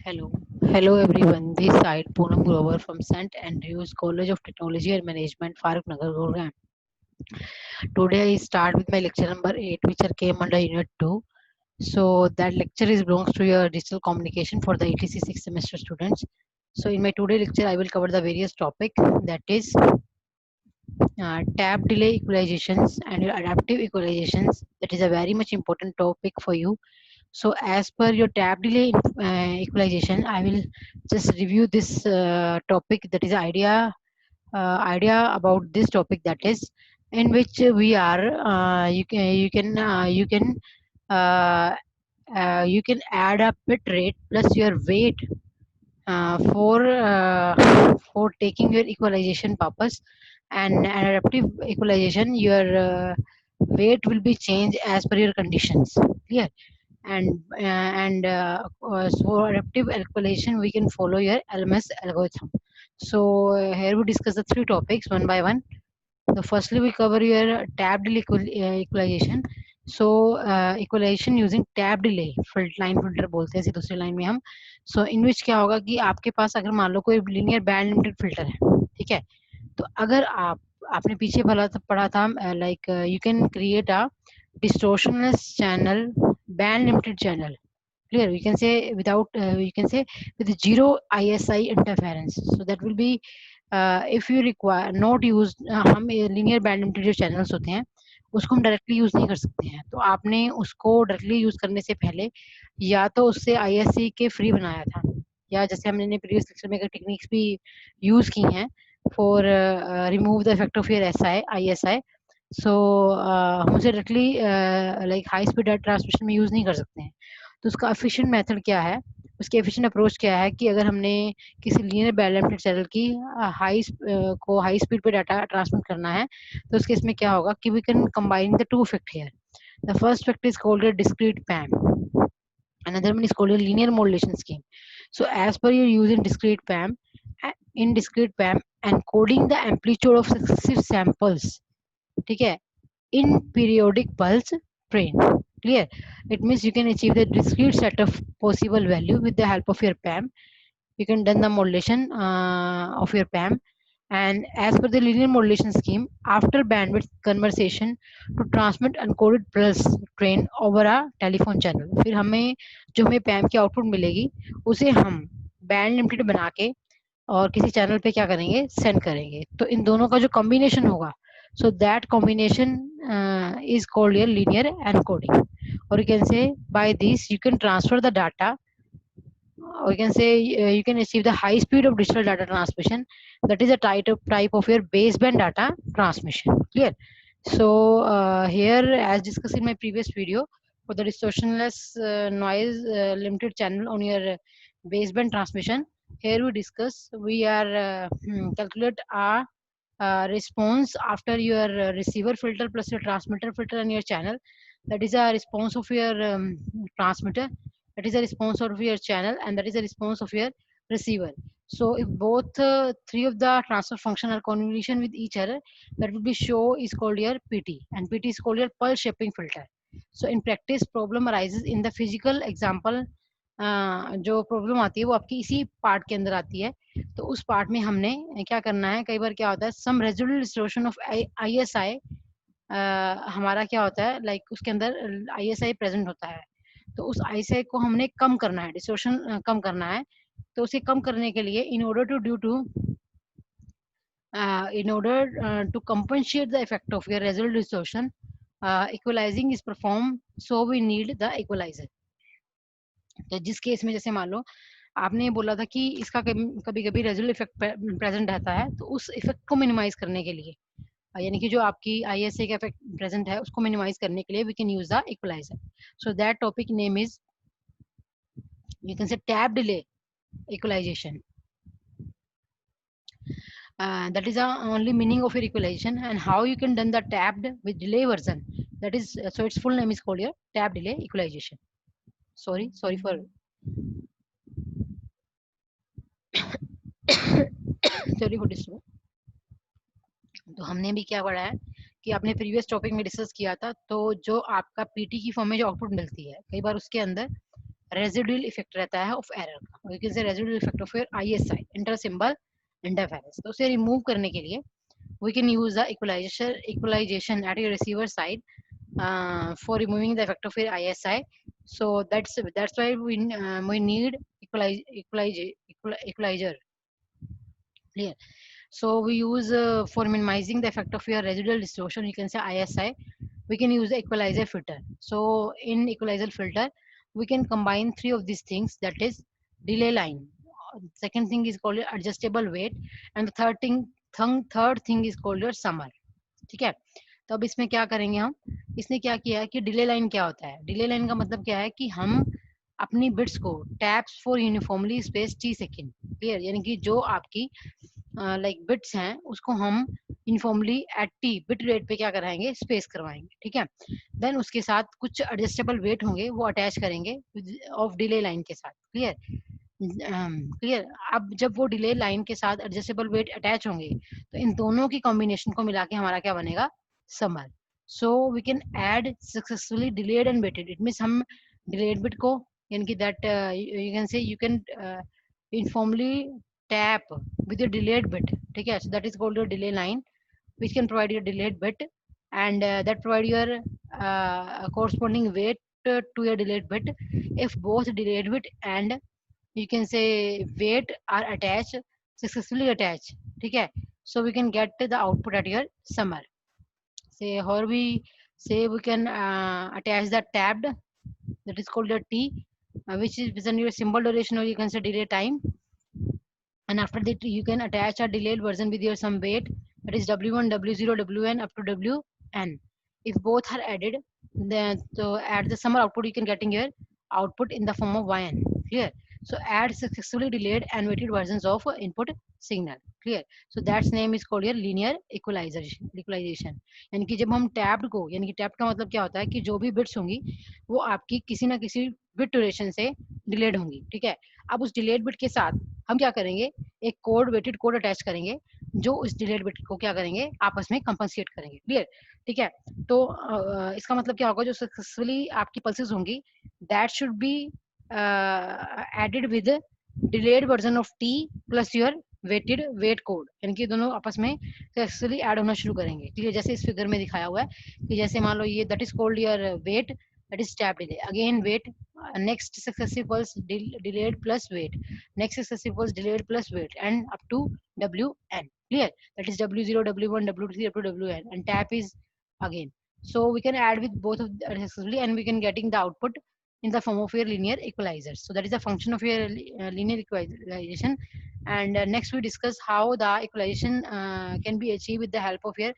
Hello, hello everyone. This side Poonam Grover from St. Andrews College of Technology and Management, Farooq Nagar, Gurgaon. Today I start with my lecture number 8, which are came under Unit 2. So that lecture is belongs to your digital communication for the ETC 6th semester students. So in my today lecture, I will cover the various topic, that is tab delay equalizations and your adaptive equalizations. That is a very much important topic for you. So as per your tab delay equalization, I will just review this topic. That is idea about this topic, that is in which we are uh, you can add a bit rate plus your weight for taking your equalization purpose, and adaptive equalization your weight will be changed as per your conditions. Clear? So adaptive equalization we can follow your LMS algorithm. So here we discuss the three topics one by one. So firstly we cover your tab delay equalization. So equalization using tab delay line filter बोलते हैं इसे दूसरी line में हम. सो इन विच क्या होगा कि आपके पास अगर मान लो कोई लीनियर बैंड लिमिटेड फिल्टर है, ठीक है, तो अगर आपने पीछे पढ़ा था like you can create a distortionless channel, band limited channel. Clear? You can say you can say with zero ISI interference. So that will be if you require not use हम linear band limited जो channels होते हैं उसको हम directly use नहीं कर सकते हैं. तो आपने उसको डायरेक्टली यूज करने से पहले या तो उससे ISI के फ्री बनाया था, या जैसे हमने प्रीवियस लेक्चर में टेक्निक्स भी यूज की हैं for remove the effect of your ISI. सो हम उसे directly like high speed data transmission में यूज़ नहीं कर सकते हैं. तो उसका एफिशिएंट मेथड क्या है, उसकी एफिशिएंट अप्रोच क्या है कि अगर हमने किसी लीनियर बैंड लिमिटेड चैनल की हाई स्पीड पे डाटा ट्रांसमिट करना है, तो उस केस में क्या होगा कि we can combine the two effect here. The first effect is called discrete PAM, another one is called a linear modulation scheme. So as per your use in discrete PAM, in discrete PAM, encoding the amplitude of successive samples, ठीक है, in periodic pulse train. Clear? It means you can achieve the discrete set of possible value with the help of your PAM. You can done the modulation of your PAM. And as per the linear modulation scheme, after bandwidth conversation to transmit encoded pulse train over a telephone channel, फिर हमें जो हमें PAM की output मिलेगी उसे हम band limited बना के और किसी चैनल पे क्या करेंगे, सेंड करेंगे. तो इन दोनों का जो कॉम्बिनेशन होगा, so that combination is called your linear encoding. Or you can say by this you can transfer the data, or you can say you can achieve the high speed of digital data transmission. That is a type of your baseband data transmission. Clear? So here, as discussed in my previous video, for the distortionless noise limited channel on your baseband transmission, here we discuss we are calculate a response after your receiver filter plus your transmitter filter and your channel. That is a response of your transmitter, that is a response of your channel, and that is a response of your receiver. So if both three of the transfer function are convolution with each other, that will be show is called your PT, and PT is called your pulse shaping filter. So in practice problem arises in the physical example. जो problem आती है वो आपकी इसी part के अंदर आती है. तो उस पार्ट में हमने क्या करना है, कई बार क्या होता है सम रेजिडुअल डिस्टॉर्शन ऑफ ISI, हमारा क्या होता है लाइक उसके अंदर ISI प्रेजेंट होता है. तो उस ISI को हमने कम करना है, डिस्टॉर्शन कम करना है. तो उसे कम करने के लिए in order to compensate the effect of your residual distortion, equalizing is performed, so we need the equalizer. तो जिस केस में जैसे मान लो आपने बोला था कि इसका कभी कभी रेजिडुअल इफेक्ट प्रेजेंट रहता है, तो उस इफेक्ट को मिनिमाइज करने के लिए, यानी कि जो आपकी ISI का इफेक्ट प्रेजेंट है उसको मिनिमाइज करने के लिए we can use the equaliser. So that topic name is, you can say, tab delay equalization. That is the only meaning of your equalization, and how you can done the tabbed with delay version. That is, so its full name is called your tab delay equalization. Sorry for sorry for disturbance. तो हमने भी क्या पढ़ा है कि आपने previous topic में discuss किया था, तो जो आपका PT की फॉर्म में जो आउटपुट मिलती है, कई बार उसके अंदर रेजिडुअल इफेक्ट रहता है ऑफ एरर का, यू कैन से residual effect of your ISI inter symbol interference. तो उसे रिमूव करने के लिए we can use the equalization at your receiver side for removing the effect of your ISI. So that's why we need equalizer. Clear? So we use for minimizing the effect of your residual distortion, you can say ISI, we can use the equalizer filter. So in equalizer filter, we can combine three of these things, that is delay line. Second thing is called adjustable weight, and the third thing is called your summer. ठीक है, तो अब इसमें क्या करेंगे हम, इसने क्या किया है कि डिले लाइन क्या होता है, डिले लाइन का मतलब क्या है कि हम अपनी बिट्स को taps for uniformly space T second, clear, यानी कि जो आपकी लाइक बिट्स हैं उसको हम uniformly at T bit rate पे क्या कराएंगे, स्पेस करवाएंगे, ठीक है। देन उसके साथ कुछ एडजस्टेबल वेट होंगे वो अटैच करेंगे ऑफ डिले लाइन के साथ, क्लियर क्लियर। अब जब वो डिले लाइन के साथ एडजस्टेबल वेट अटैच होंगे तो इन दोनों की कॉम्बिनेशन को मिला के हमारा क्या बनेगा, summer. So we can add successfully delayed and weighted, it means हम डिलेड बिट को, यानी कि that you can say you can informally tap with your delayed bit, ठीक है, so that is called your delay line which can provide your delayed bit, and that provide your corresponding weight to your delayed bit if both delayed bit and you can say weight are attached, successfully attached, ठीक है। So we can get the output at your summer. Say how we say we can attach the tabbed, that is called your T, which is within your symbol duration, or you can say delay time, and after that you can attach a delayed version with your some weight, that is w1 w0 wn up to wn. If both are added, then so at the summer output you can getting your output in the form of yn, clear। So add successfully delayed and weighted versions of input signal, clear। So that's name is called your linear equalization। यानी कि जब हम tapped को, यानी कि tapped का मतलब क्या होता है कि जो भी बिट्स होंगी वो आपकी किसी ना किसी बिट ड्यूरेशन से डिलेड होंगी, ठीक है। अब उस डिलेड बिट के साथ हम क्या करेंगे, एक कोड वेटेड कोड अटैच करेंगे जो उस डिलेड बिट को क्या करेंगे, आपस में कंपनसेट करेंगे, क्लियर, ठीक है। तो इसका मतलब क्या होगा, जो सक्सेसफुली आपकी पल्सेस होंगी that should be added with delayed version of T plus your weighted weight code, यानी कि दोनों आपस में सक्सेसफुली ऐड होना शुरू करेंगे, ठीक है। जैसे इस फिगर में दिखाया हुआ है कि जैसे मान लो ये that is called your weight, that is tab delay, again wait, next successive pulse delayed plus wait, next successive pulse delayed plus wait, and up to wn, clear, that is w0 w1 w3 up to wn, and tap is again. So we can add with both of successfully and we can getting the output in the form of your linear equalizers. So that is a function of your linear equalization. And next we discuss how the equalization can be achieved with the help of your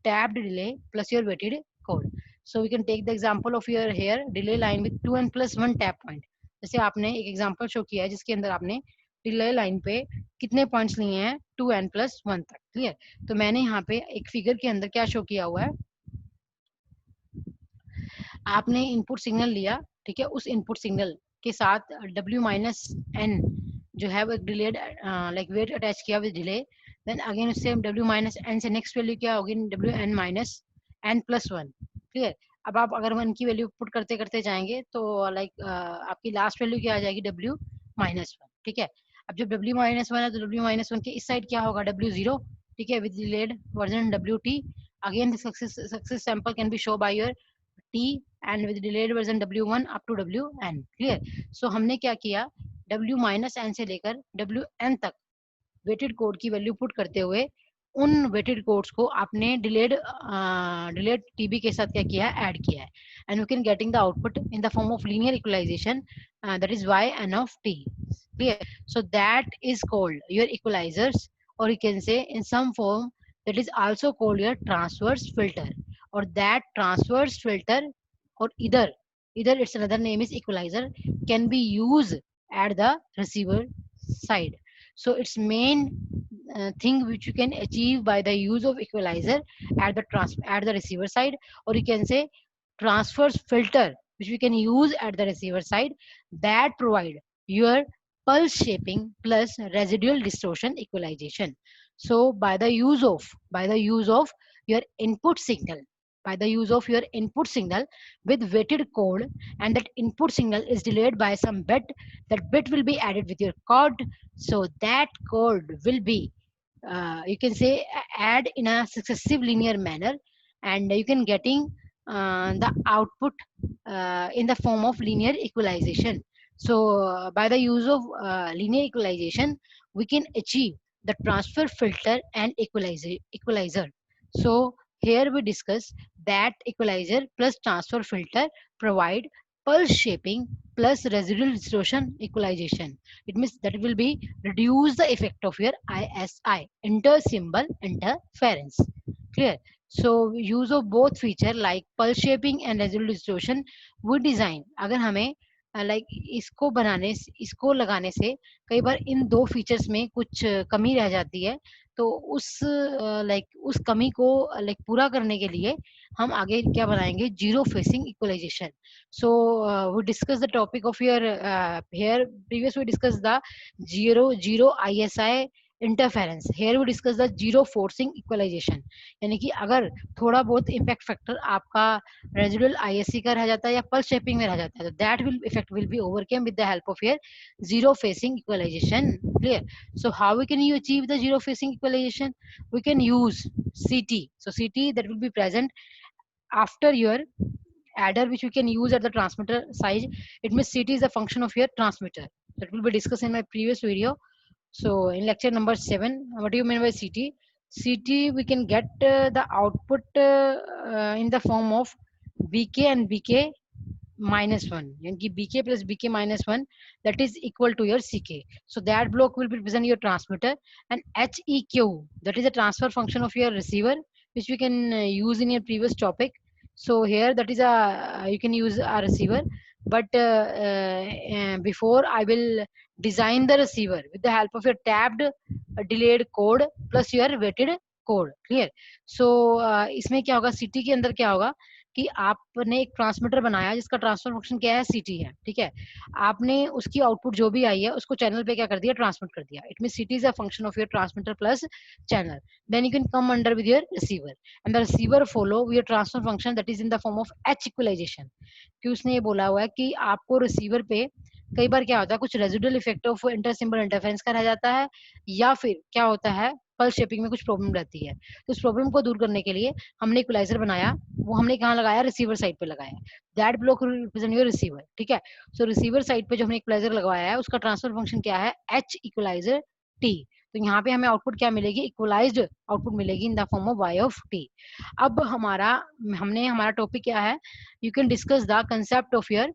tabbed delay plus your weighted code. So we can take the example of your here delay line with 2n plus 1 tap point. जैसे आपने एक example show किया है जिसके अंदर आपने delay line पे कितने पॉइंट्स लिए हैं 2n plus 1 तक, क्लियर। तो मैंने यहाँ पे एक फिगर के अंदर क्या शो किया हुआ है, आपने इनपुट सिग्नल लिया, ठीक है, उस इनपुट सिग्नल के साथ w माइनस n जो है वो डिलेड लाइक वेट अटैच किया विद डिले, देन अगेन उससे w माइनस n से नेक्स्ट वैल्यू क्या होगी, w n minus n plus 1, clear. अब आप अगर 1 की वैल्यू पुट करते करते जाएंगे तो लाइक आपकी लास्ट वैल्यू क्या आ जाएगी, w माइनस 1, ठीक है। अब जब w माइनस 1 है तो w माइनस 1 के इस साइड क्या होगा, w0, ठीक है, with delayed version wt, again the success sample can be show by your t and with delayed version w1 up to wn, clear। So हमने क्या किया, w माइनस n से लेकर wn तक वेटेड कोड की value put करते हुए उन वेटेड कोड्स को आपने डिलेड टीबी के साथ क्या किया है, ऐड किया है, and you can getting the output in the form of linear equalisation, that is y n of t, clear। So that is called your equalizers, or you can say in some form that is also called your transverse filter, or that transverse filter, or either its another name is equalizer, can be used at the receiver side. So its main thing which you can achieve by the use of equalizer at the receiver side, or you can say transverse filter which we can use at the receiver side, that provide your pulse shaping plus residual distortion equalization. So by the use of your input signal, by the use of your input signal with weighted code, and that input signal is delayed by some bit. That bit will be added with your code, so that code will be you can say add in a successive linear manner, and you can getting the output in the form of linear equalization. So by the use of linear equalization, we can achieve the transfer filter and equalizer. So here we discuss that equalizer plus transfer filter provide pulse shaping plus residual distortion equalization. It means that it will be reduce the effect of your ISI, inter symbol interference. Clear? So use of both feature like pulse shaping and residual distortion वो design अगर हमें like इसको लगाने से कई बार इन दो features में कुछ कमी रह जाती है, तो उस उस कमी को पूरा करने के लिए हम आगे क्या बनाएंगे, zero facing equalisation. So we discuss the topic of your here previous we discuss the zero ISI interference. Here we discuss the zero forcing equalisation, यानी कि अगर थोड़ा बहुत इम्पैक्ट फैक्टर आपका रेजिडुअल ISC का रह जाता है या पल्स शेपिंग में रह जाता है, तो that will effect will be overcome with the help of your zero facing equalisation. Clear? So how we can you achieve the zero facing equalisation? we can use CT. So CT that will be present after your adder, which we can use at the transmitter side. It means CT is a function of your transmitter. That will be discussed in my previous video. So in lecture number 7, what do you mean by CT? CT, we can get the output in the form of BK and BK minus 1. Yani BK plus BK minus 1, that is equal to your CK. So that block will represent your transmitter, and HEQ, that is a transfer function of your receiver, which we can use in your previous topic. So here that is a you can use a receiver, but before I will design the receiver with the help of your tabbed delayed code plus your weighted code. Clear? So इसमें क्या होगा, city के अंदर क्या होगा कि आपने एक ट्रांसमीटर बनाया जिसका ट्रांसफर फंक्शन क्या है, सीटी है. ठीक है, आपने उसकी आउटपुट जो भी आई है उसको चैनल पे क्या कर दिया, ट्रांसमिट कर दिया. It mean c t is a function of your transmitter plus channel. Then you can come under with your receiver, and the receiver follow your transfer function that is in the form of H equalisation. कि उसने ये बोला हुआ है कि आपको receiver पे कई बार क्या होता है, कुछ residual effect of inter symbol interference का रह जाता है, या फिर क्या होता है, पल्स शेपिंग में कुछ प्रॉब्लम रहती है. तो उस प्रॉब्लम को दूर करने के लिए हमने इक्वलाइजर बनाया, वो हमने कहाँ लगाया, रिसीवर साइड पे लगाया. That block represent your receiver. ठीक है, सो रिसीवर साइड पे जो हमने इक्वलाइजर लगवाया है उसका ट्रांसफर फंक्शन क्या है, एच इक्वलाइजर टी. तो यहाँ पे हमें आउटपुट क्या मिलेगी, इक्वलाइज्ड आउटपुट मिलेगी इन the form of y of t. अब हमारा टॉपिक क्या है, you can discuss the concept of your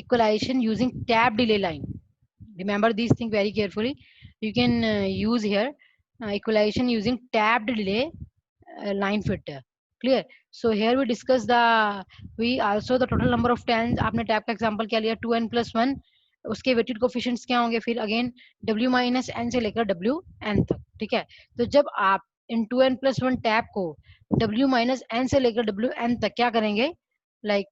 equalization using tab delay line. Remember these things very carefully. You can use here equalization using tabbed delay line filter. Clear? So here we discuss we also the total number of times आपने tab का example क्या लिया, 2n plus 1. उसके weighted coefficients क्या होंगे, फिर again w minus n से लेकर wn तक. ठीक है, तो जब आप इन 2n plus 1 टैब को w minus n से लेकर wn तक क्या करेंगे, लाइक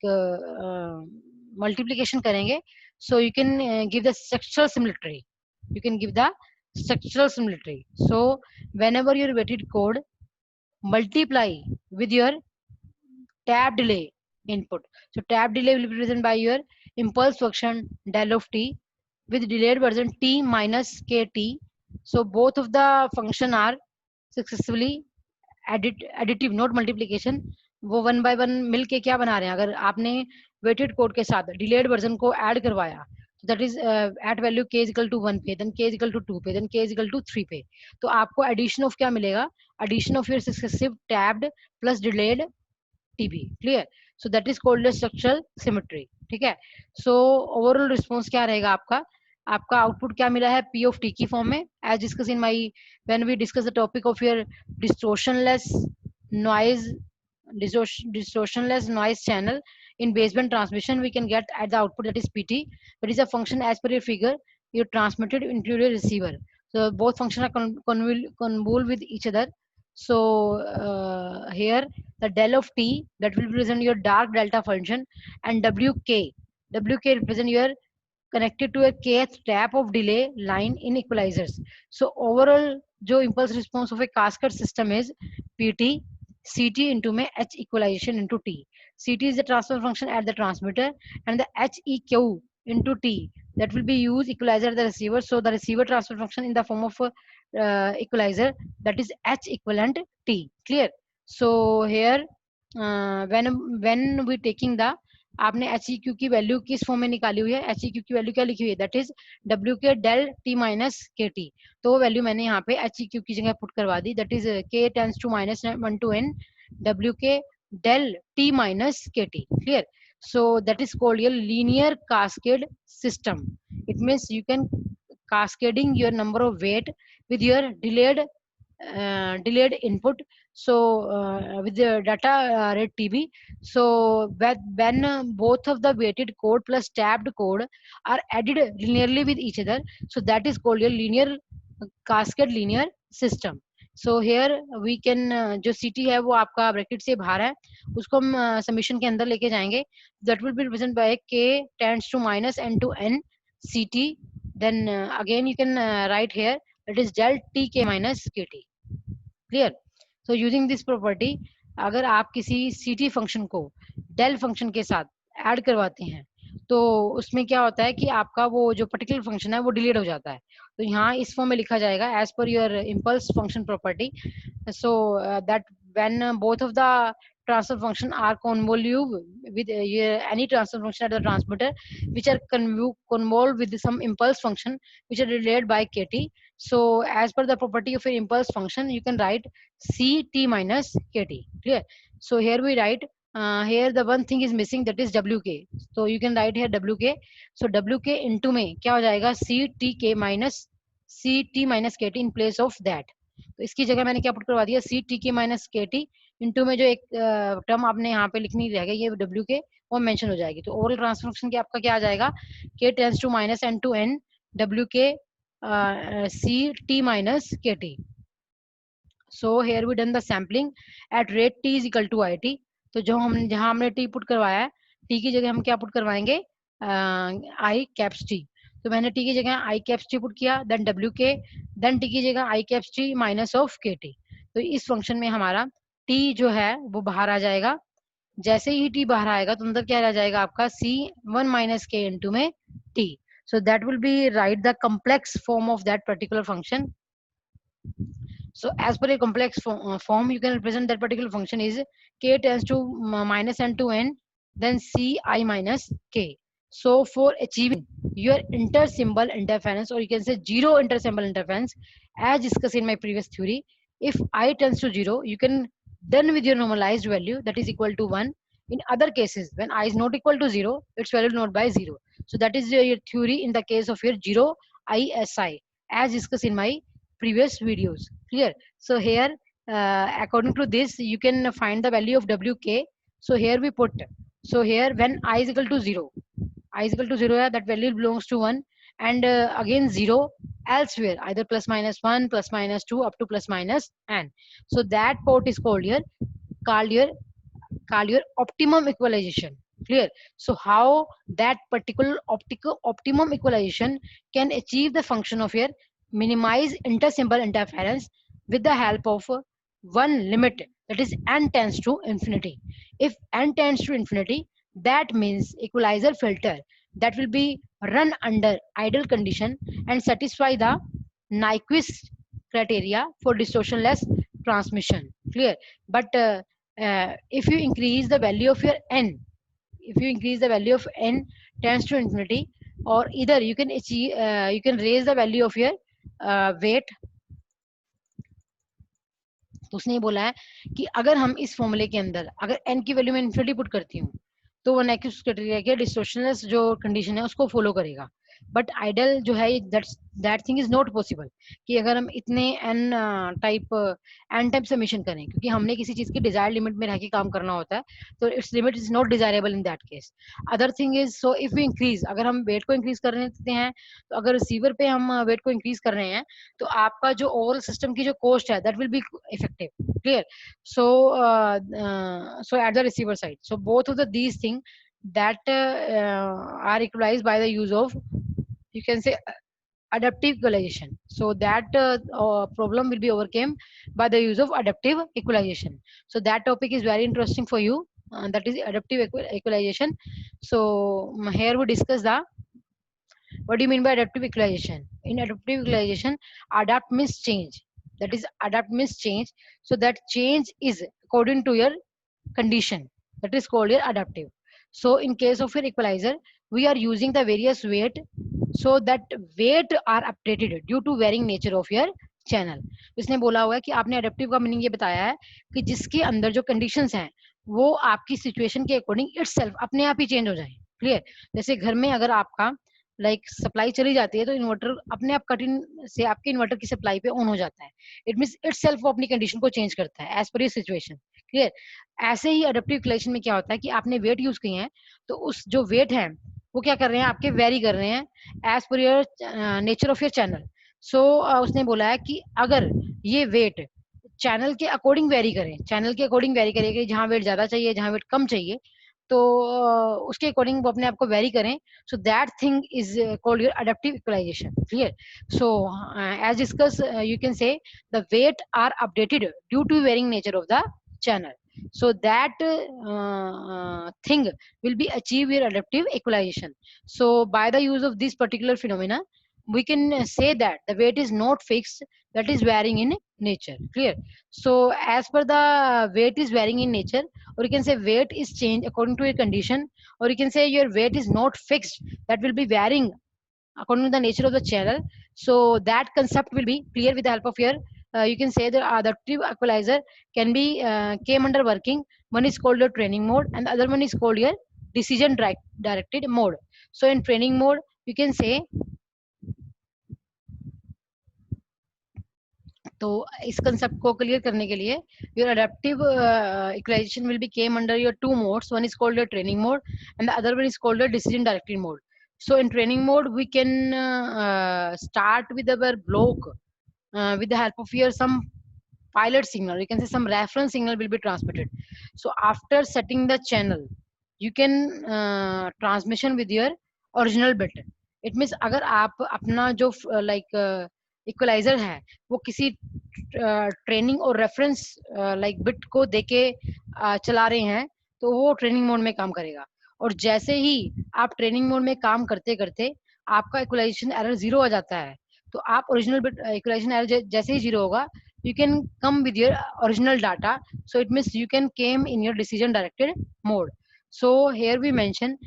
multiplication करेंगे. So you can give the structural similarity. You can give the structural similarity. So whenever your weighted code multiply with your tab delay input, so tab delay will be represented by your impulse function del of t with delayed version t minus kt. So both of the function are successively additive, not multiplication. वो one by one मिल के क्या बना रहे हैं, अगर आपने weighted code के साथ डिलेड वर्जन को ऐड करवाया, that is at value k equal to 1 पे, देन k इक्वल टू 2 पे, देन k इक्वल टू 3 पे, तो आपको एडिशन ऑफ क्या मिलेगा, addition of your successive tapped plus delayed TB. Clear? So that is called structural symmetry. ठीक है, so overall response क्या रहेगा आपका आउटपुट क्या मिला है, p ऑफ t की फॉर्म में, as discuss in my when we discuss the topic of your distortionless noise distortionless noise channel in baseband transmission. We can get at the output that is pt, that is a function as per your figure you transmitted into your receiver. So both functions are convolve with each other. So here the del of t that will represent your dark delta function, and wk represent your connected to a kth tap of delay line in equalizers. So overall जो impulse response of a cascade system is pt ct into में h equalization into t. ct is the transfer function at the transmitter, and the heq into t, that will be used equalizer at the receiver. So the receiver transfer function in the form of equalizer, that is h equivalent t. Clear? So here when we taking the, आपने H E Q की value किस form में निकाली हुई है, H E Q की value क्या लिखी हुई है, that is W k del T minus k T. तो वो वैल्यू मैंने यहाँ पे एच ई क्यू की जगह पुट करवा दी, that is k tends to minus 1 to n W k del T minus k T. Clear? So that is called your linear cascade system. It means you can cascading your number of weight with your delayed input. So with the data rate tb, so when both of the weighted code plus tabbed code are added linearly with each other, so that is called your linear cascade linear system. So here we can जो ct है वो आपका bracket से बाहर है, उसको हम summation के अंदर लेके जाएंगे. that will be represented by k tends to minus n to n ct. Then again you can write here, that is del tk minus kt. Clear? So using this property, अगर आप किसी ct function को del function के साथ add करवाते हैं, तो उसमें क्या होता है कि आपका वो जो पर्टिकुलर फंक्शन है वो डिलीट हो जाता है. तो यहाँ इस फॉर्म में लिखा जाएगा as per your impulse function property. so that when both of the transfer function are convolute with any transfer function at the transmitter, which are convolved with some impulse function which are related by kt. So as per the property of an impulse function, you can write ct minus kt. Clear? So here we write, here the one thing is missing, that is wk. So you can write here wk. So wk into में क्या हो जाएगा, ctk minus ct minus kt in place of that. तो इसकी जगह मैंने क्या put करवा दिया, सी टी के माइनस के टी इंटू में जो एक टर्म आपने यहाँ पे लिखनी रह गई, ये डब्ल्यू के, वो मेंशन हो जाएगी. तो ओवरऑल ट्रांसफर फंक्शन की आपका क्या आ जाएगा, k tends to minus N to N W k C T minus k T. So here we done the sampling at rate T is equal to I T. तो जो हम जहाँ हमने टी पुट करवाया है, टी की जगह हम क्या पुट करवाएंगे, आई कैप्स टी. तो मैंने टी की जगह आई कैप्स टी पुट किया, देन डब्ल्यू के, देन टी की जगह आई कैप्स टी माइनस ऑफ के टी. तो इस फंक्शन में हमारा टी जो है वो बाहर आ जाएगा. जैसे ही टी बाहर आएगा तो अंदर क्या रह जाएगा आपका, सी वन माइनस के इंटू में T. So that will be right the complex form of that particular function. So as per a complex form, you can represent that particular function is k tends to minus n to n, then c I minus k. So for achieving your inter-symbol interference, or you can say zero inter-symbol interference, as discussed in my previous theory, if I tends to 0, you can done with your normalized value, that is equal to 1. In other cases, when I is not equal to 0, its value is not by 0. So that is your theory in the case of your 0 ISI, as discussed in my previous videos. Clear? So here according to this, you can find the value of wk. So here we put, so here when I is equal to 0, I is equal to 0, that value belongs to 1, and again 0 elsewhere, either plus minus 1, plus minus 2, up to plus minus n. So that port is called your called your optimum equalization. Clear? So how that particular optimum equalization can achieve the function of your minimize inter-symbol interference with the help of one limit, that is n tends to infinity. If n tends to infinity, that means equalizer filter that will be run under ideal condition and satisfy the Nyquist criteria for distortionless transmission. Clear? But if you increase the value of your n, if you increase the value of n tends to infinity, or either you can achieve you can raise the value of your weight. तो उसने बोला है कि अगर हम इस फॉर्मूले के अंदर अगर n की वैल्यू में इन्फिनिटी पुट करती हूँ, तो वो नेक्स्ट क्राइटेरिया के डिस्टॉर्शनलेस जो कंडीशन है उसको फॉलो करेगा. बट आइडल जो है, that thing is not possible कि अगर हम इतने एन टाइप सबमिशन करें, क्योंकि हमने किसी चीज की डिजायर लिमिट में रह के काम करना होता है, तो it's limit is not desirable in that case. Other thing is, so if we increase, अगर हम वेट को इंक्रीज कर रहे हैं, तो अगर रिसीवर पे हम वेट को इंक्रीज कर रहे हैं, तो आपका जो ओवरऑल सिस्टम की जो कॉस्ट है that will be effective. Clear? So at the receiver side, so both of these things that are equalized by the use of you can say adaptive equalization. So that problem will be overcome by the use of adaptive equalization. So that topic is very interesting for you, that is adaptive equalization. So here we discuss the what do you mean by adaptive equalization. In adaptive equalization, adapt means change, that is adapt means change. So that change is according to your condition, that is called your adaptive. So in case of your equalizer, we are using the various weight, so that weight are updated due to varying nature of your channel. इसने बोला हुआ है कि आपने adaptive का meaning ये बताया है कि जिसके अंदर जो कंडीशंस हैं वो आपकी सिचुएशन के अकॉर्डिंग इटसेल्फ अपने आप ही चेंज हो जाए। क्लियर? जैसे घर में अगर आपका सप्लाई चली जाती है तो इन्वर्टर अपने आप कटिंग से आपके इन्वर्टर की सप्लाई पे ऑन हो जाता है। इट मींस इटसेल्फ वो अपनी कंडीशन को चेंज करता है as per your situation. Clear? ऐसे ही अडेप्टिव इक्वेशन में क्या होता है कि आपने वेट यूज किए हैं, तो उस जो वेट है वो क्या कर रहे हैं, आपके वेरी कर रहे हैं as per your nature of your channel. So उसने बोला है कि अगर ये वेट चैनल के अकॉर्डिंग वेरी करें, चैनल के अकॉर्डिंग वेरी करें कि जहाँ वेट ज्यादा चाहिए जहाँ वेट कम चाहिए, तो उसके अकॉर्डिंग वो अपने आप को वेरी करें। So that thing is called your adaptive equalisation. Clear? So as discuss you can say the weight are updated due to varying nature of the channel, so that thing will be achieve your adaptive equalization. So by the use of this particular phenomena, we can say that the weight is not fixed, that is varying in nature. Clear? So as per the weight is varying in nature, or you can say weight is changed according to your condition, or you can say your weight is not fixed, that will be varying according to the nature of the channel. So that concept will be clear with the help of your you can say the adaptive equalizer can be came under working. One is called your training mode and the other one is called your decision directed mode. So in training mode you can say, तो इस concept को clear करने के लिए your adaptive equalisation will be came under your two modes, one is called your training mode and the other one is called your decision directed mode. So in training mode we can start with our block with the help of your some pilot signal, you can say some reference signal will be transmitted. So after setting the channel you can transmission with your original bit. It means अगर आप अपना जो equaliser है वो किसी training और reference bit को देके चला रहे हैं तो वो ट्रेनिंग मोड में काम करेगा। और जैसे ही आप ट्रेनिंग मोड में काम करते करते आपका इक्वलाइजेशन एरर जीरो आ जाता है, तो आप ओरिजिनल बिट इक्वलाइजेशन एरर जैसे ही जीरो होगा you can come with your original data. So it means you can came in your decision directed mode. So here we mention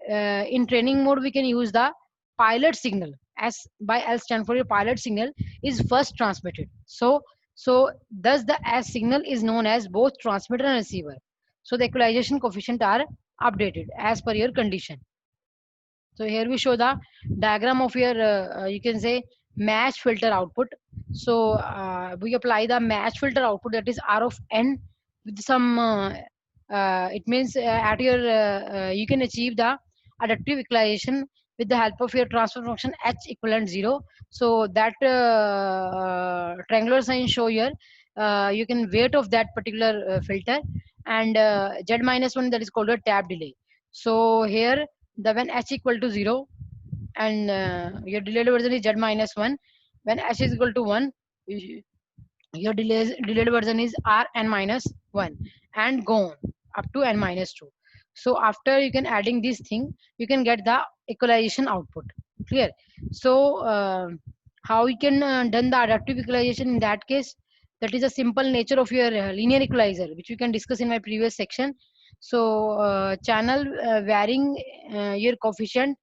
in training mode we can use the pilot signal, as by L stand for your pilot signal is first transmitted. So thus the S signal is known as both transmitter and receiver. So the equalization coefficient are updated as per your condition. So here we show the diagram of your you can say match filter output. So we apply the match filter output, that is R of n with some it means at your you can achieve the adaptive equalization with the help of your transfer function h equivalent 0. So that triangular sign show here you can weight of that particular filter, and z minus 1, that is called a tab delay. So here the when h equal to 0 and your delayed version is z minus 1, when h is equal to 1 your delayed version is r n minus 1 and go on up to n minus 2. So after you can adding this thing you can get the equalization output. Clear? So how you can done the adaptive equalization in that case, that is a simple nature of your linear equalizer which we can discuss in my previous section. So channel varying your coefficient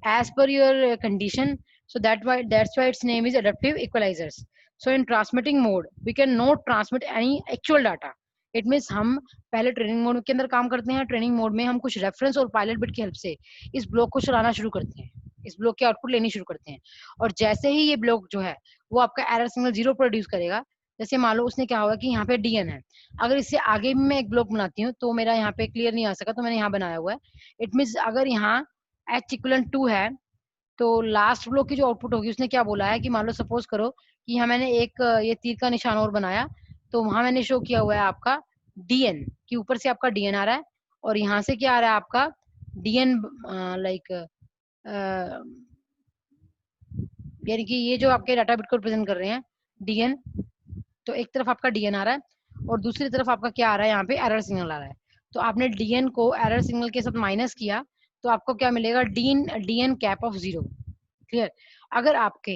as per your condition, so that's why its name is adaptive equalizers. So in transmitting mode we can not transmit any actual data. It means हम पहले training mode के अंदर काम करते हैं, training mode में हम कुछ रेफरेंस और पायलट बिट की हेल्प से इस ब्लॉक को चलाना शुरू करते हैं, इस ब्लॉक की आउटपुट लेनी शुरू करते हैं, और जैसे ही ये ब्लॉक जो है वो आपका एरर सिग्नल 0 प्रोड्यूस करेगा। जैसे मान लो उसने क्या होगा कि यहाँ पे DN है, अगर इससे आगे भी मैं एक ब्लॉक बनाती हूँ तो मेरा यहाँ पे क्लियर नहीं आ सका, तो मैंने यहाँ बनाया हुआ है। इट मीन्स अगर यहाँ h इक्वलेंट 2 है तो लास्ट ब्लॉक की जो आउटपुट होगी उसने क्या बोला है कि मान लो सपोज करो कि यहाँ मैंने एक ये तीर का निशान और बनाया, तो वहां मैंने शो किया हुआ है आपका DN कि ऊपर से आपका DN आ रहा है और यहाँ से क्या आ रहा है आपका DN यानी कि ये जो आपके डाटा बिट को रिप्रेजेंट कर रहे हैं डीएन, तो एक तरफ आपका डीएन आ रहा है और दूसरी तरफ आपका क्या आ रहा है, यहाँ पे एरर सिग्नल आ रहा है। तो आपने डीएन को एरर सिग्नल के साथ माइनस किया तो आपको क्या मिलेगा, डीएन कैप ऑफ 0। क्लियर। अगर आपके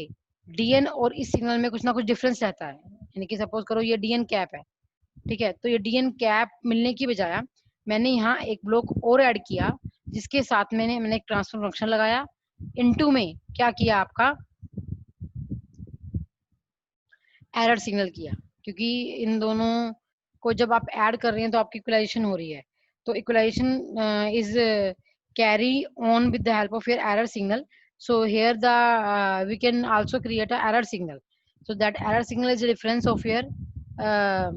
डीएन और इस सिग्नल में कुछ ना कुछ डिफरेंस रहता है, यानी कि सपोज करो ये डीएन कैप है, ठीक है, तो ये डीएन कैप मिलने की बजाय मैंने यहाँ एक ब्लॉक और ऐड किया जिसके साथ मैंने एक ट्रांसफर फंक्शन लगाया, इनटू में क्या किया आपका एरर सिग्नल किया, क्योंकि इन दोनों को जब आप ऐड कर रहे हैं तो आपकी इक्वलाइजेशन हो रही है। तो equalisation is carry on with the help of your error signal. So here the we can also create a error signal. So that error signal is a difference of your uh,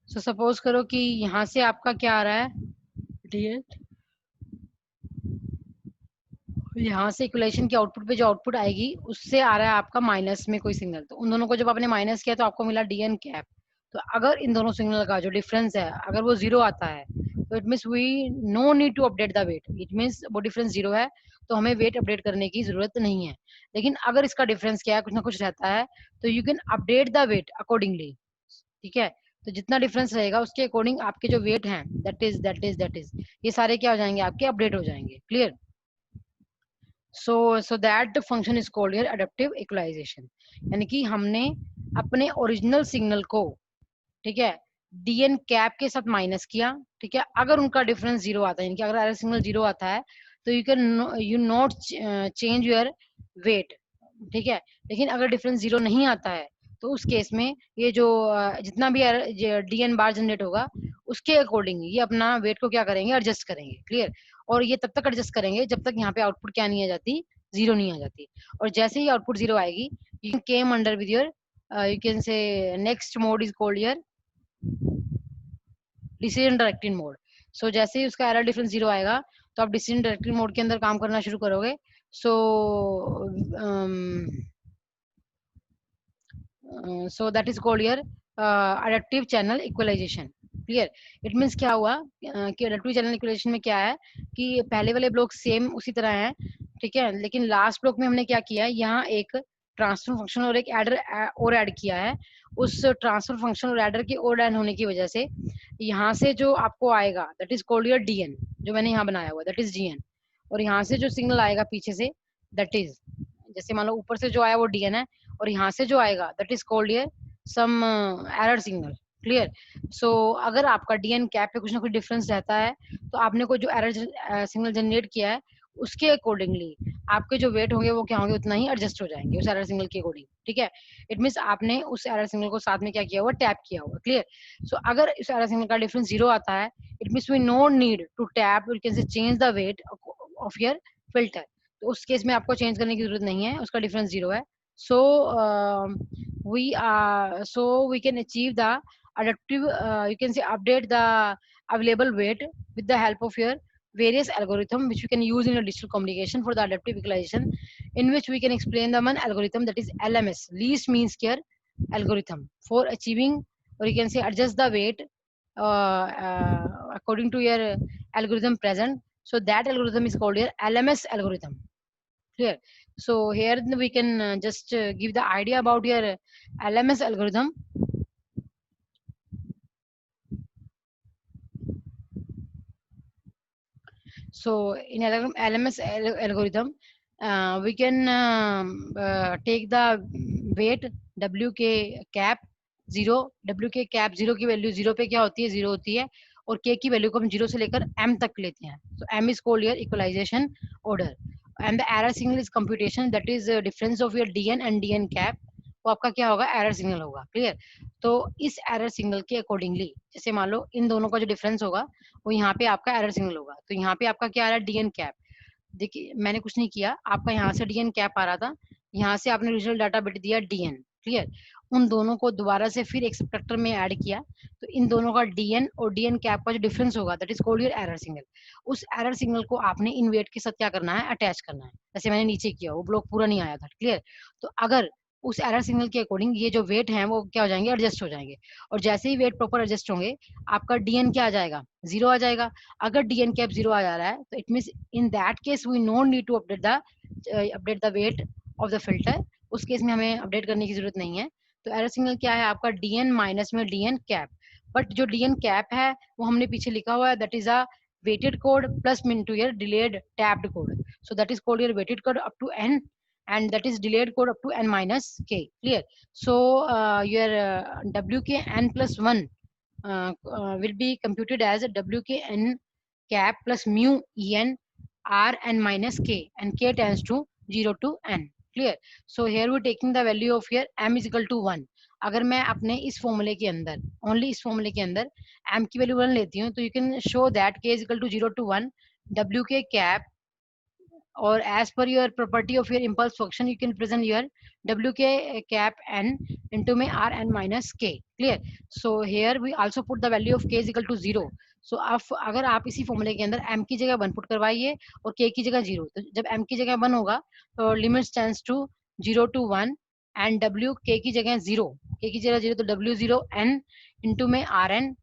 so suppose करो कि यहाँ से आपका क्या आ रहा है, यहाँ से इक्वेशन की आउटपुट पे जो आउटपुट आएगी उससे आ रहा है आपका माइनस में कोई सिग्नल। तो उन दोनों को जब आपने माइनस किया तो आपको मिला डीएन कैप। तो अगर इन दोनों सिग्नल का जो डिफरेंस है अगर वो 0 आता है तो it means we no need to update the weight, it means वो डिफरेंस 0 है तो हमें वेट अपडेट करने की जरूरत नहीं है। लेकिन अगर इसका डिफरेंस क्या है, कुछ ना कुछ रहता है, तो you can update the weight accordingly. ठीक है, तो जितना डिफरेंस रहेगा उसके अकॉर्डिंग आपके जो वेट हैं दैट इज ये सारे क्या हो जाएंगे, आपके अपडेट हो जाएंगे। Clear. so that the function is called here adaptive equalization, यानी कि हमने अपने ओरिजिनल सिग्नल को, ठीक है, डीएन कैप के साथ माइनस किया। ठीक है, अगर उनका डिफरेंस 0 आता है, यानी कि अगर एरर सिग्नल 0 आता है तो you not change your weight. ठीक है, लेकिन अगर डिफरेंस 0 नहीं आता है तो उस केस में ये जो जितना भी डीएन बार जनरेट होगा उसके अकॉर्डिंग ये अपना वेट को क्या करेंगे, एडजस्ट करेंगे। क्लियर। और ये तब तक एडजस्ट करेंगे जब तक यहाँ पे आउटपुट क्या नहीं आ जाती, 0 नहीं आ जाती। और जैसे ही आउटपुट 0 आएगी you came under with your you can say next mode is called your decision directing mode. So जैसे ही उसका एरर डिफरेंस 0 आएगा तो आप डिसीजन डायरेक्टिंग मोड के अंदर काम करना शुरू करोगे। So so that is called your adaptive channel equalisation. Clear. It means क्या हुआ कि अडप्टिव चैनल इक्वलाइजेशन में क्या है कि पहले वाले ब्लॉक सेम उसी तरह है, ठीक है, लेकिन लास्ट ब्लॉक में हमने क्या किया है, यहाँ एक ट्रांसफर फंक्शन और एक एडर और ऐड किया है। उस ट्रांसफर फंक्शन और एडर के और ऐड होने की वजह से यहाँ से जो आपको आएगा that is called your DN, जो मैंने यहाँ बनाया हुआ दैट इज डीएन। और यहाँ से जो सिग्नल आएगा पीछे से दैट इज, जैसे मान लो ऊपर से जो आया वो डीएन है और यहाँ से जो आएगा that is called your some error signal. Clear. So अगर आपका डीएन कैप पे कुछ ना कुछ डिफरेंस रहता है तो आपने कोई जो एरर सिग्नल जनरेट किया है उसके अकॉर्डिंगली आपके जो वेट होंगे वो क्या होंगे, उतना ही एडजस्ट हो जाएंगे उस एरर सिग्नल के अकॉर्डिंग। ठीक है, इट मीन्स आपने उस एरर सिग्नल को साथ में क्या किया हुआ, टैप किया हुआ। क्लियर। सो अगर उस एरर सिग्नल का डिफरेंस 0 आता है it means we no need to tap, you can say change the weight of your filter. तो उस केस में आपको चेंज करने की जरूरत नहीं है, उसका डिफरेंस 0 है। So we can achieve the adaptive you can say update the available weight with the help of your various algorithm which we can use in a digital communication for the adaptive equalization, in which we can explain the one algorithm that is LMS, least mean square algorithm, for achieving, or you can say adjust the weight according to your algorithm present. So that algorithm is called your LMS algorithm. Clear. So here we can just give the idea about your LMS algorithm. So in LMS algorithm, we can take the weight WK cap 0, WK cap 0 की value 0 पे क्या होती है, 0 होती है, और K की value को हम 0 से लेकर M तक लेते हैं। So M is called your equalization order, and the error signal is computation, that is difference of your DN and DN cap, वो आपका क्या होगा, एरर सिग्नल होगा। क्लियर। तो इस एरर सिग्नल के अकॉर्डिंगली जैसे मान लो इन दोनों का जो डिफरेंस होगा वो यहाँ पे आपका एरर सिग्नल होगा। तो यहाँ पे आपका क्या आ रहा है, डीएन कैप। देखिए मैंने कुछ नहीं किया, आपका यहाँ से डीएन कैप आ रहा था, यहाँ से आपने ओरिजिनल डाटा बिट दिया डीएन। क्लियर। उन दोनों को दोबारा से फिर एक सबट्रैक्टर में ऐड किया, तो इन दोनों का डीएन और डीएन कैप का जो डिफरेंस होगा that is called your error signal. उस एरर सिग्नल को आपने इन वेट के साथ क्या करना है, अटैच करना है, जैसे मैंने नीचे किया, वो ब्लॉक पूरा नहीं आया था। क्लियर। तो अगर उस एरर सिग्नल के अकॉर्डिंग ये जो वेट हैं वो क्या हो जाएंगे, एडजस्ट हो जाएंगे। और जैसे ही वेट प्रॉपर एडजस्ट होंगे आपका डीएन क्या आ जाएगा, जीरो आ जाएगा। अगर डीएन कैप जीरो आ जा रहा है तो it means in that case we no need to update the weight of the filter. उस केस में हमें अपडेट करने की जरूरत नहीं है। तो एरर सिग्नल क्या है आपका, डीएन माइनस में डीएन कैप। बट जो डीएन कैप है वो हमने पीछे लिखा हुआ है, that is a weighted code plus into your delayed tabbed code. So that is called your weighted code up to n, and that is delayed code up to n minus k. Clear? So your wkn plus 1 will be computed as wkn cap plus mu en r n minus k, and k tends to 0 to n. Clear? So here we taking the value of here m is equal to 1. अगर मैं अपने इस फॉर्मूले के अंदर, only इस फॉर्मूले के अंदर m की वैल्यू 1 लेती हूँ, तो you can show that k is equal to 0 to 1 w k cap, or as per your property of your impulse function you can present your wk cap n into में r n minus k. Clear? So here we also put the value of k is equal to 0. So अब अगर आप इसी फॉर्मूले के अंदर m की जगह 1 पुट करवाइए और k की जगह 0, तो जब m की जगह 1 होगा तो limit tends to 0 to 1 and w k की जगह 0, k की जगह 0 तो w 0 n इंटू में r n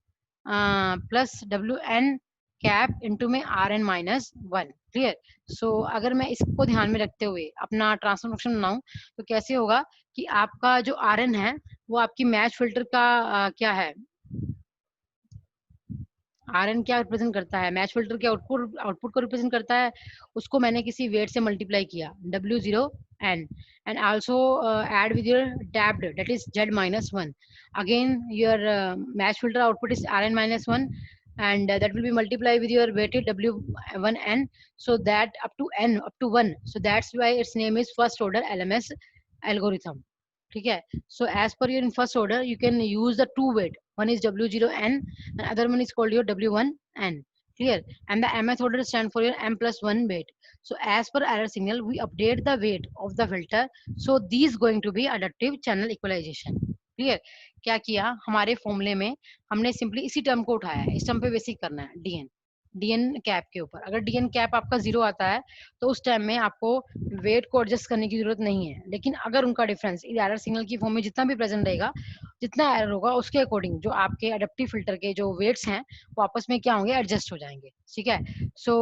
plus w n cap into में are N minus 1. Clear? So अगर मैं इसको ध्यान में रखते हुए अपना ट्रांसफर फंक्शन बनाऊं तो कैसे होगा कि आपका जो आर एन है वो आपकी मैच फिल्टर का क्या है, आर एन क्या रिप्रेजेंट करता है, मैच फिल्टर के आउटपुट आउटपुट को रिप्रेजेंट करता है। उसको मैंने किसी वेट से मल्टीप्लाई किया w 0 n, and also add with your tapped that is z minus 1. Again your match filter output is rn minus 1, and that will be multiplied with your weighted w1n, so that up to n up to 1, so that's why its name is first order LMS algorithm. ठीक है? So as per your in first order you can use the two weight, one is w0n and other one is called your w1n. Clear? And the mth order stand for your m plus 1 weight. So as per error signal we update the weight of the filter, so these going to be adaptive channel equalization. Clear? क्या किया हमारे फॉर्मूले में, हमने simply इसी term को उठाया है, इस टर्म पे बेसिक करना है डीएन, डीएन कैप के ऊपर। अगर डीएन कैप आपका 0 आता है तो उस टाइम में आपको वेट को एडजस्ट करने की जरूरत नहीं है। लेकिन अगर उनका डिफरेंस एरर सिग्नल की फॉर्म में जितना भी प्रेजेंट रहेगा, जितना एरर होगा उसके अकॉर्डिंग जो आपके अडेप्टिव फिल्टर के जो वेट्स हैं वो आपस में क्या होंगे, एडजस्ट हो जाएंगे। ठीक है? सो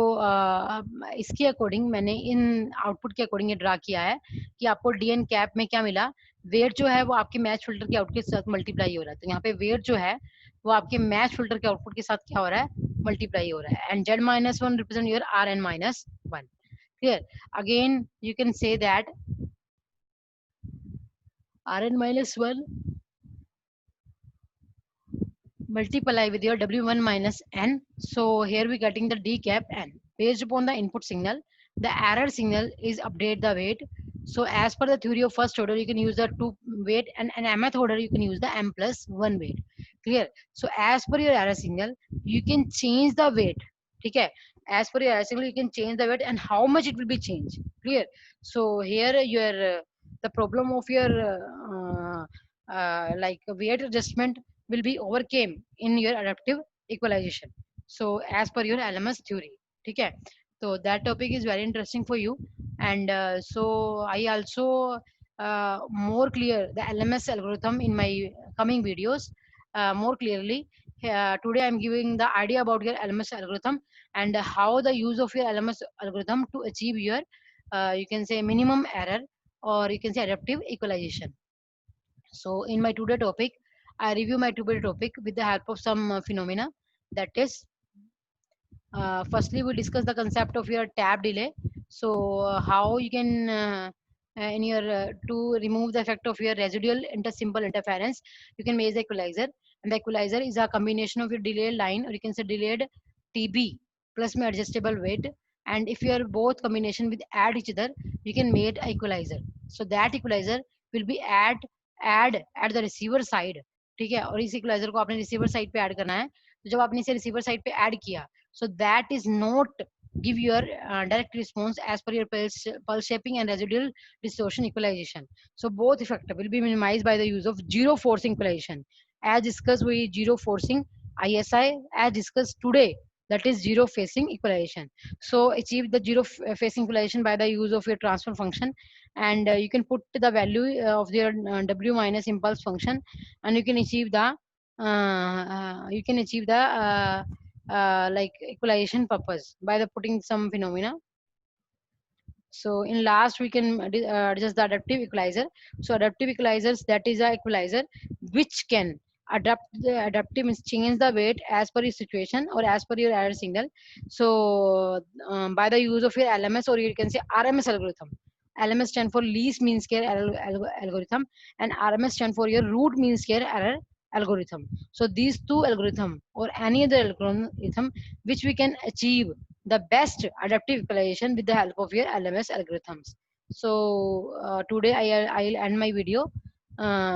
इसके अकॉर्डिंग मैंने इन आउटपुट के अकॉर्डिंग ये ड्रा किया है कि आपको डीएन कैप में क्या मिला, वेट जो है वो आपके मैच फिल्टर के आउटपुट के साथ मल्टीप्लाई हो रहा है। तो यहाँ पे वेट जो है वो आपके मैच फिल्टर के आउटपुट के साथ क्या हो रहा है, मल्टीप्लाई हो रहा है। And z minus 1 represent your rn minus 1. Clear? Again you can say that rn minus 1 multiply with your w1 minus n. So here we getting the d cap n. Based upon the input signal, the error signal is update the weight. So as per the theory of first order, you can use the 2 weight, and mth order you can use the m plus 1 weight. Clear? So as per your error signal, you can change the weight. Okay? As per your error signal, you can change the weight and how much it will be changed. Clear? So here your the problem of your like weight adjustment will be overcame in your adaptive equalization. So as per your LMS theory. Okay? So that topic is very interesting for you, and so I also more clear the LMS algorithm in my coming videos more clearly. Today I'm giving the idea about your LMS algorithm and how the use of your LMS algorithm to achieve your you can say minimum error, or you can say adaptive equalization. So in my today topic, I review my today topic with the help of some phenomena. That is, firstly we discuss the concept of your tab delay. So how you can in your to remove the effect of your residual simple interference, you can make the equalizer, and the equalizer is a combination of your delayed line, or you can say delayed TB plus my adjustable weight. And if you are both combination with add each other, you can make a equalizer. So that equalizer will be add at the receiver side. ठीक है? और इस equaliser को आपने receiver side पे add करना है। तो जब आपने इसे रिसीवर साइड पे ऐड किया, so that is not give your direct response as per your pulse shaping and residual distortion equalization. So both effect will be minimized by the use of zero forcing equalization. As discussed with zero forcing ISI, as discussed today, that is zero phasing equalization. So achieve the zero phasing equalization by the use of your transfer function, and you can put the value of your W minus impulse function, and you can achieve the like equalization purpose by the putting some phenomena. So in last we can adjust the adaptive equalizer. So adaptive equalizers, that is a equalizer which can adapt the adaptive means change the weight as per your situation or as per your error signal. So by the use of your LMS, or you can say RMS algorithm. LMS stand for least mean square error algorithm, and RMS stand for your root mean square error algorithm. So these two algorithm or any other algorithm which we can achieve the best adaptive equalization with the help of your LMS algorithms. So today I'll end my video.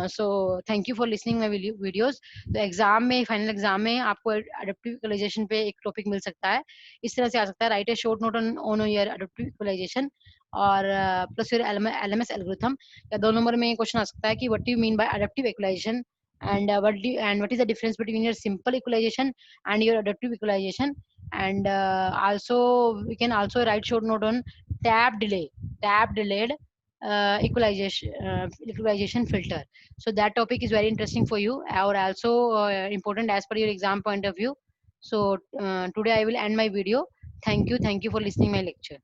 So thank you for listening my videos. तो exam में final exam में आपको adaptive equalisation पे एक topic मिल सकता है, इस तरह से आ सकता है, write a short note on your adaptive equalisation और प्लस योर एलएमएस एल्गोरिथम। या 2 नंबर में क्वेश्चन आ सकता है कि what do you mean by adaptive equalisation, and what is the difference between your simple equalization and your adaptive equalization. And also we can also write short note on tab delayed equalization filter. So that topic is very interesting for you, or also important as per your exam point of view. So today I will end my video. Thank you for listening my lecture.